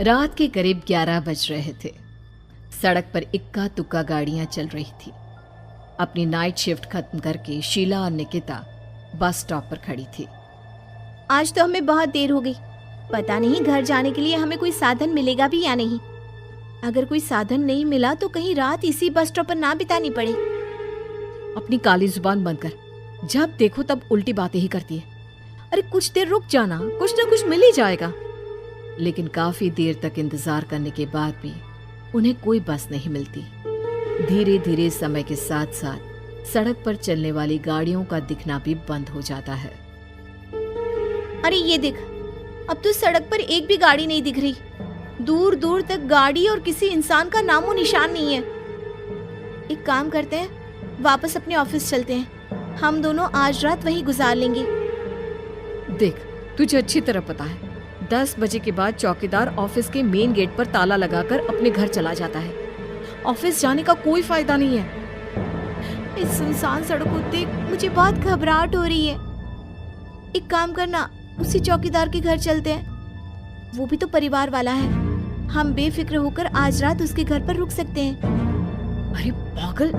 रात के करीब 11 बज रहे थे। सड़क पर इक्का तुक्का गाड़ियां चल रही थी। अपनी नाइट शिफ्ट खत्म करके शीला और निकिता बस स्टॉप पर खड़ी थी। आज तो हमें बहुत देर हो गई। पता नहीं घर जाने के लिए हमें कोई साधन मिलेगा भी या नहीं। अगर कोई साधन नहीं मिला तो कहीं रात इसी बस स्टॉप पर ना बितानी पड़े। अपनी काली जुबान बंद कर, जब देखो तब उल्टी बातें ही करती है। अरे कुछ देर रुक जाना, कुछ ना कुछ मिल ही जाएगा। लेकिन काफी देर तक इंतजार करने के बाद भी उन्हें कोई बस नहीं मिलती। धीरे धीरे समय के साथ साथ सड़क पर चलने वाली गाड़ियों का दिखना भी बंद हो जाता है। अरे ये देख, अब तो सड़क पर एक भी गाड़ी नहीं दिख रही। दूर दूर तक गाड़ी और किसी इंसान का नामो निशान नहीं है। एक काम करते हैं, वापस अपने ऑफिस चलते हैं। हम दोनों आज रात वहीं गुजार लेंगे। देख, तुझे अच्छी तरह पता है 10 बजे के बाद चौकीदार ऑफिस के मेन गेट पर ताला लगाकर अपने घर चला जाता है। ऑफिस जाने का कोई फायदा नहीं है। इस सुनसान सड़क को देख मुझे बहुत घबराहट हो रही है। एक काम करना, उसी चौकीदार के घर चलते हैं। वो भी तो परिवार वाला है। हम बेफिक्र होकर आज रात उसके घर पर रुक सकते हैं। अरे पागल,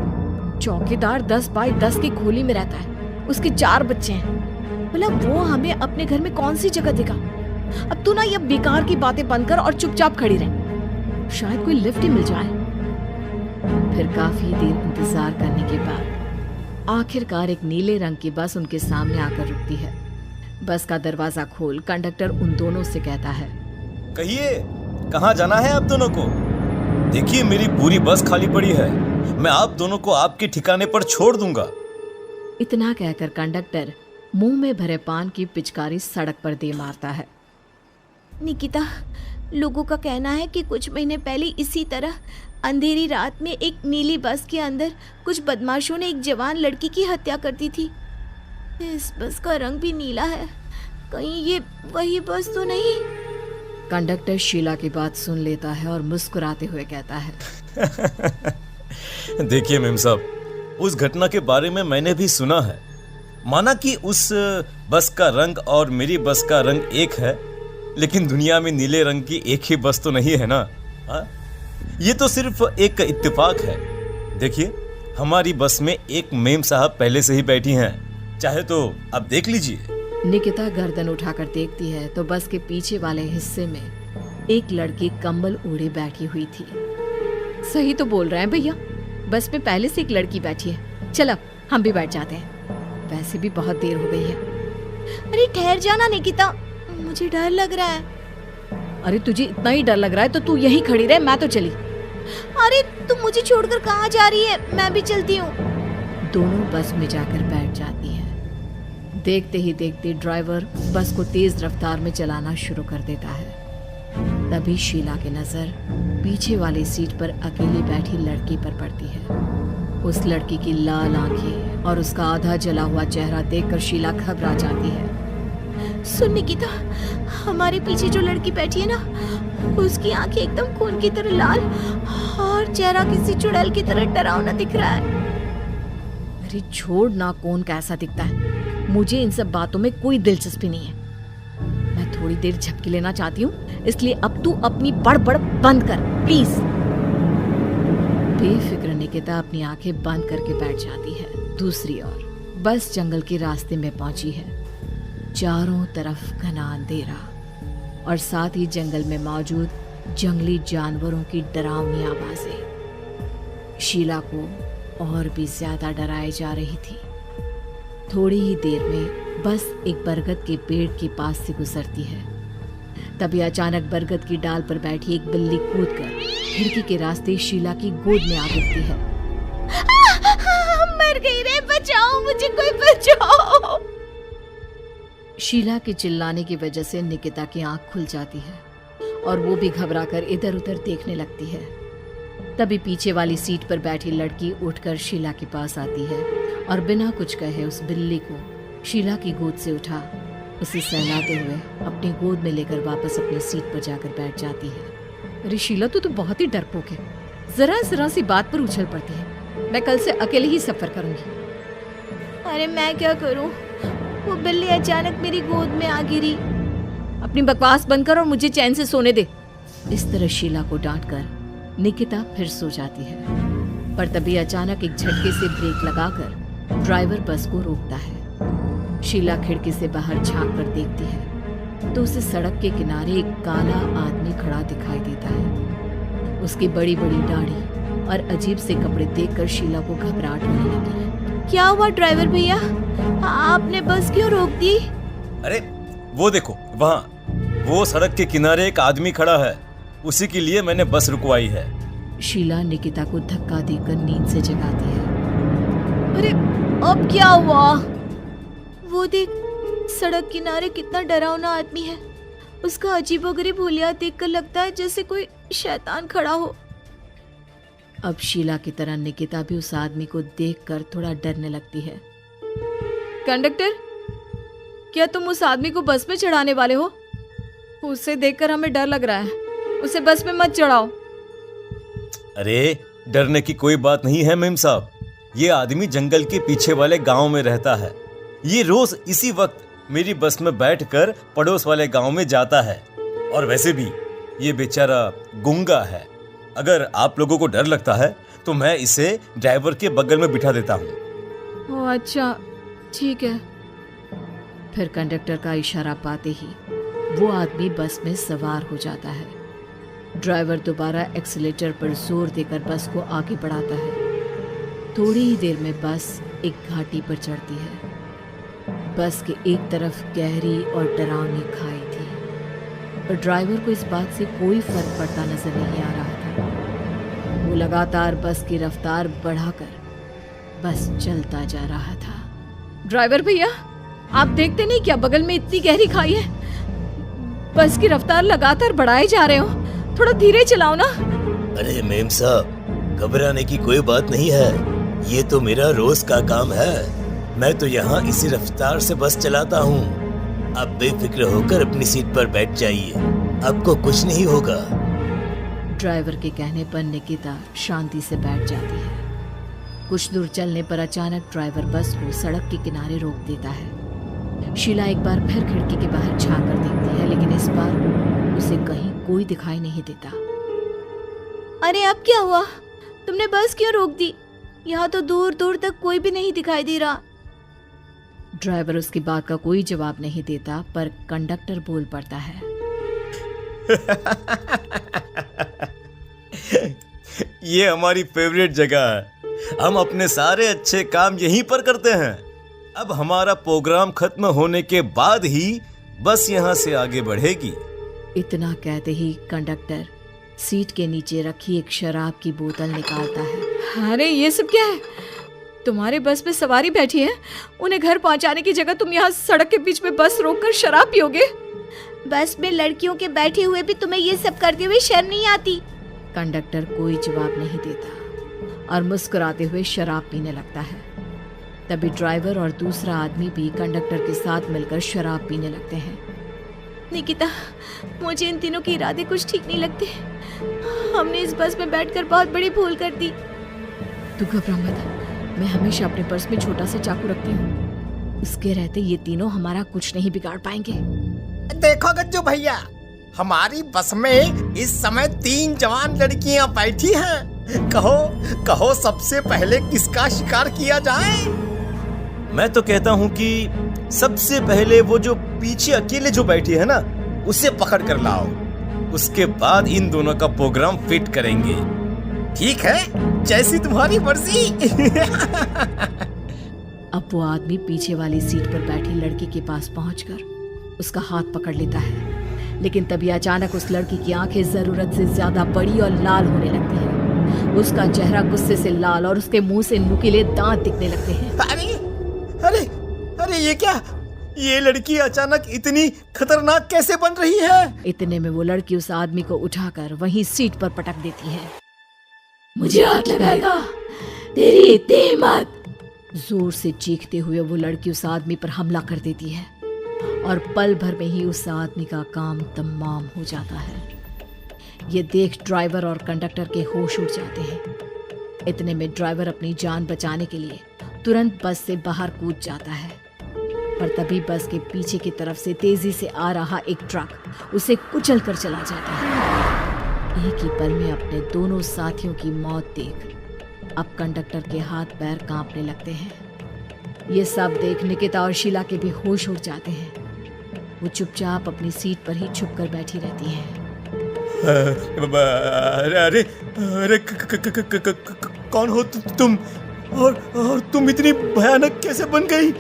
चौकीदार 10 बाई 10 की खोली में रहता है। उसके 4 बच्चे हैं। भला वो हमें अपने घर में कौन सी जगह देगा। अब तू ना ये बेकार की बातें बंद कर और चुपचाप खड़ी रह, शायद कोई लिफ्ट ही मिल जाए। फिर काफी देर इंतजार करने के बाद आखिरकार एक नीले रंग की बस उनके सामने आकर रुकती है। बस का दरवाजा खोल कंडक्टर उन दोनों से कहता है, कहिए कहाँ जाना है आप दोनों को? देखिए मेरी पूरी बस खाली पड़ी है। मैं आप दोनों को आपके ठिकाने पर छोड़ दूंगा। इतना कहकर कंडक्टर मुंह में भरे पान की पिचकारी सड़क पर दे मारता है। निकिता, लोगों का कहना है कि कुछ महीने पहले इसी तरह अंधेरी रात में एक नीली बस के अंदर कुछ बदमाशों ने एक जवान लड़की की हत्या कर दी थी। इस बस का रंग भी नीला है। कहीं ये वही बस तो नहीं? कंडक्टर शीला की बात सुन लेता है और मुस्कुराते हुए कहता है, देखिए मेम साहब, उस घटना के बारे में मैंने भी सुना है। माना कि उस बस का रंग और मेरी बस का रंग एक है, लेकिन दुनिया में नीले रंग की एक ही बस तो नहीं है ना। हाँ, ये तो सिर्फ एक इत्तेफाक है। देखिए हमारी बस में एक मेम साहब पहले से ही बैठी हैं, चाहे तो आप देख लीजिए। निकिता गर्दन उठाकर देखती है तो बस के पीछे वाले हिस्से में एक लड़की कंबल ओढ़े बैठी हुई थी। सही तो बोल रहे हैं भैया, बस में पहले से एक लड़की बैठी है। चल अब हम भी बैठ जाते हैं, वैसे भी बहुत देर हो गई है। अरे ठहर जाना निकिता, मुझे डर लग रहा है। अरे तुझे इतना ही डर लग रहा है तो तू यहीं खड़ी रहे, मैं तो चली। अरे तुम मुझे छोड़कर कहाँ जा रही है? मैं भी चलती हूँ। दोनों बस में जाकर बैठ जाती हैं। देखते ही देखते ड्राइवर बस को तेज रफ्तार में चलाना शुरू कर देता है। तभी शीला की नजर पीछे वाली सीट पर अकेली बैठी लड़की पर पड़ती है। उस लड़की की लाल आंखें और उसका आधा जला हुआ चेहरा देखकर शीला घबरा जाती है। सुन निकिता, हमारे पीछे जो लड़की बैठी है ना, उसकी आंखें एकदम खून की तरह लाल और चेहरा किसी चुड़ैल की तरह डरावना दिख रहा है। अरे छोड़ ना, कौन कैसा दिखता है, मुझे इन सब बातों में कोई दिलचस्पी नहीं है। मैं थोड़ी देर झपकी लेना चाहती हूँ, इसलिए अब तू अपनी बड़बड़ बंद कर प्लीज। बेफिक्र निकिता अपनी आंखें बंद करके बैठ जाती है। दूसरी ओर बस जंगल के रास्ते में पहुंची है। चारों तरफ घना अंधेरा और साथ ही जंगल में मौजूद जंगली जानवरों की डरावनी आवाजें शीला को और भी ज्यादा डराए जा रही थी। थोड़ी ही देर में बस एक बरगद के पेड़ के पास से गुजरती है। तभी अचानक बरगद की डाल पर बैठी एक बिल्ली कूदकर खिड़की के रास्ते शीला की गोद में आ गिरती है। मर गई रे, बचाओ मुझे, कोई बचाओ। शीला के चिल्लाने की वजह से निकिता की आंख खुल जाती है और वो भी घबराकर इधर उधर देखने लगती है। तभी पीछे वाली सीट पर बैठी लड़की उठकर शीला के पास आती है और बिना कुछ कहे उस बिल्ली को शीला की गोद से उठा उसे सहलाते हुए अपनी गोद में लेकर वापस अपनी सीट पर जाकर बैठ जाती है। अरे शीला, तू तो बहुत ही डरपोक है, जरा जरा सी बात पर उछल पड़ती है। मैं कल से अकेले ही सफर करूंगी। अरे मैं क्या करूं, वो बिल्ली अचानक मेरी गोद में आ गिरी। अपनी बकवास बंद कर और मुझे चैन से सोने दे। इस तरह शीला को डांटकर निकिता फिर सो जाती है, पर तभी अचानक एक झटके से ब्रेक लगाकर ड्राइवर बस को रोकता है। शीला खिड़की से बाहर झांक कर देखती है तो उसे सड़क के किनारे एक काला आदमी खड़ा दिखाई देता है। उसकी बड़ी बड़ी दाढ़ी और अजीब से कपड़े देखकर शीला को घबराहट होने लगी। क्या हुआ ड्राइवर भैया, आपने बस क्यों रोक दी? अरे वो देखो, वहाँ वो सड़क के किनारे एक आदमी खड़ा है, उसी के लिए मैंने बस रुकवाई है। शीला निकिता को धक्का देकर नींद से जगाती है। अरे अब क्या हुआ? वो देख, सड़क किनारे कितना डरावना आदमी है। उसका अजीबोगरीब हुलिया देखकर लगता है जैसे कोई शैतान खड़ा हो। अब शीला की तरह निकिता भी उस आदमी को देखकर थोड़ा डरने लगती है। कंडक्टर, क्या तुम उस आदमी को बस में चढ़ाने वाले हो? उसे देखकर हमें डर लग रहा है, उसे बस में मत चढ़ाओ। अरे डरने की कोई बात नहीं है मेम साहब, ये आदमी जंगल के पीछे वाले गांव में रहता है। ये रोज इसी वक्त मेरी बस में बैठकर पड़ोस वाले गांव में जाता है। और वैसे भी ये बेचारा गूंगा है। अगर आप लोगों को डर लगता है तो मैं इसे ड्राइवर के बगल में बिठा देता हूँ। ओह अच्छा, ठीक है। फिर कंडक्टर का इशारा पाते ही वो आदमी बस में सवार हो जाता है। ड्राइवर दोबारा एक्सीलेटर पर जोर देकर बस को आगे बढ़ाता है। थोड़ी ही देर में बस एक घाटी पर चढ़ती है। बस के एक तरफ गहरी और डरावनी खाई थी, पर ड्राइवर को इस बात से कोई फर्क पड़ता नजर नहीं आ रहा था। वो लगातार बस की रफ्तार बढ़ाकर बस चलता जा रहा था। ड्राइवर भैया, आप देखते नहीं क्या बगल में इतनी गहरी खाई है? बस की रफ्तार लगातार बढ़ाए जा रहे हो, थोड़ा धीरे चलाओ ना। अरे मेम साहब, घबराने की कोई बात नहीं है, ये तो मेरा रोज का काम है। मैं तो यहाँ इसी रफ्तार से बस चलाता हूँ। आप बेफिक्र होकर अपनी सीट पर बैठ जाइए, आपको कुछ नहीं होगा। ड्राइवर के कहने पर निकिता शांति से बैठ जाती है। कुछ दूर चलने पर अचानक ड्राइवर बस को सड़क के किनारे रोक देता है। शीला एक बार फिर खिड़की के बाहर झांक कर देखती है, लेकिन इस बार उसे कहीं कोई दिखाई नहीं देता। अरे अब क्या हुआ? तुमने बस क्यों रोक दी? यहाँ तो दूर दूर तक कोई भी नहीं दिखाई दे रहा। ड्राइवर उसकी बात का कोई जवाब नहीं देता, पर कंडक्टर बोल पड़ता है। ये हमारी फेवरेट जगह है, हम अपने सारे अच्छे काम यहीं पर करते हैं। अब हमारा प्रोग्राम खत्म होने के बाद ही बस यहाँ से आगे बढ़ेगी। इतना कहते ही कंडक्टर सीट के नीचे रखी एक शराब की बोतल निकालता है। अरे ये सब क्या है? तुम्हारे बस में सवारी बैठी है, उन्हें घर पहुंचाने की जगह तुम यहाँ सड़क के बीच में बस रोककर शराब पियोगे? बस में लड़कियों के बैठे हुए भी तुम्हें ये सब करते हुए शर्म नहीं आती? कंडक्टर कोई जवाब नहीं देता और मुस्कुराते हुए शराब पीने लगता है। तभी ड्राइवर और दूसरा आदमी भी कंडक्टर के साथ मिलकर शराब पीने लगते हैं। निकिता, मुझे इन तीनों के इरादे कुछ ठीक नहीं लगते। हमने इस बस में बैठकर बहुत बड़ी भूल कर दी। तू घबरा मत, मैं हमेशा अपने पर्स में छोटा सा चाकू रखती हूँ। उसके रहते ये तीनों हमारा कुछ नहीं बिगाड़ पाएंगे। देखो गज्जू भैया, हमारी बस में इस समय 3 जवान लड़कियां बैठी हैं। कहो कहो सबसे पहले किसका शिकार किया जाए? मैं तो कहता हूँ कि सबसे पहले वो जो पीछे अकेले जो बैठी है ना, उसे पकड़ कर लाओ। उसके बाद इन दोनों का प्रोग्राम फिट करेंगे। ठीक है, जैसी तुम्हारी मर्जी। अब वो आदमी पीछे वाली सीट पर बैठी लड़की के पास पहुंचकर उसका हाथ पकड़ लेता है, लेकिन तभी अचानक उस लड़की की आंखें जरूरत से ज्यादा बड़ी और लाल होने लगती हैं। उसका चेहरा गुस्से से लाल और उसके मुंह से नुकीले दांत दिखने लगते हैं। अरे अरे अरे ये क्या? ये लड़की अचानक इतनी खतरनाक कैसे बन रही है? इतने में वो लड़की उस आदमी को उठाकर वहीं सीट पर पटक देती है। मुझे हाथ लगाएगा, तेरी इतनी हिम्मत! जोर से चीखते हुए वो लड़की उस आदमी पर हमला कर देती है और पल भर में ही उस आदमी का काम तमाम हो जाता है। ये देख ड्राइवर और कंडक्टर के होश उड़ जाते हैं। इतने में ड्राइवर अपनी जान बचाने के लिए तुरंत बस से बाहर कूद जाता है, पर तभी बस के पीछे की तरफ से तेजी से आ रहा एक ट्रक उसे कुचल कर चला जाता है। एक ही पल में अपने दोनों साथियों की मौत देख अब कंडक्टर के हाथ पैर कांपने लगते हैं। ये सब देख निकिता और शीला के भी होश उड़ जाते हैं। वो चुपचाप अपनी सीट पर ही छुप कर बैठी रहती हैं। अरे अरे कौन हो तुम और तुम इतनी भयानक कैसे बन गई?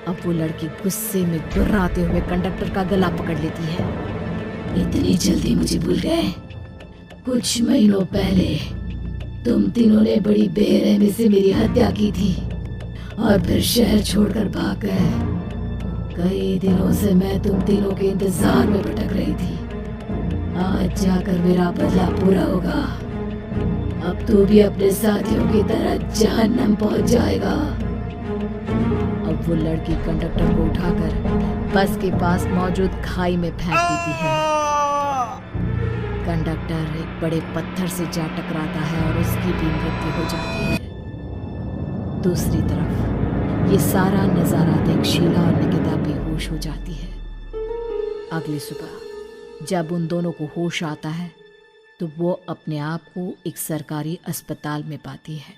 अब वो लड़की गुस्से में गुर्राते हुए कंडक्टर का गला पकड़ लेती है। इतनी जल्दी मुझे भूल गए? कुछ महीनों पहले तुम तीनों ने बड़ी बेरहमी से मेरी हत्या की थी और फिर शहर छोड़कर भाग गए। कई दिनों से मैं तुम तीनों के इंतजार में भटक रही थी। आज जाकर मेरा बदला पूरा होगा। अब तू भी अपने साथियों की तरह जहन्नम पहुंच जाएगा। अब वो लड़की कंडक्टर को उठाकर बस के पास मौजूद खाई में फेंक देती है। कंडक्टर एक बड़े पत्थर से जा टकराता है और उसकी भी मृत्यु हो जाती है। दूसरी तरफ ये सारा नजारा देख शीला और निकिता बेहोश हो जाती है। अगली सुबह जब उन दोनों को होश आता है तो वो अपने आप को एक सरकारी अस्पताल में पाती है।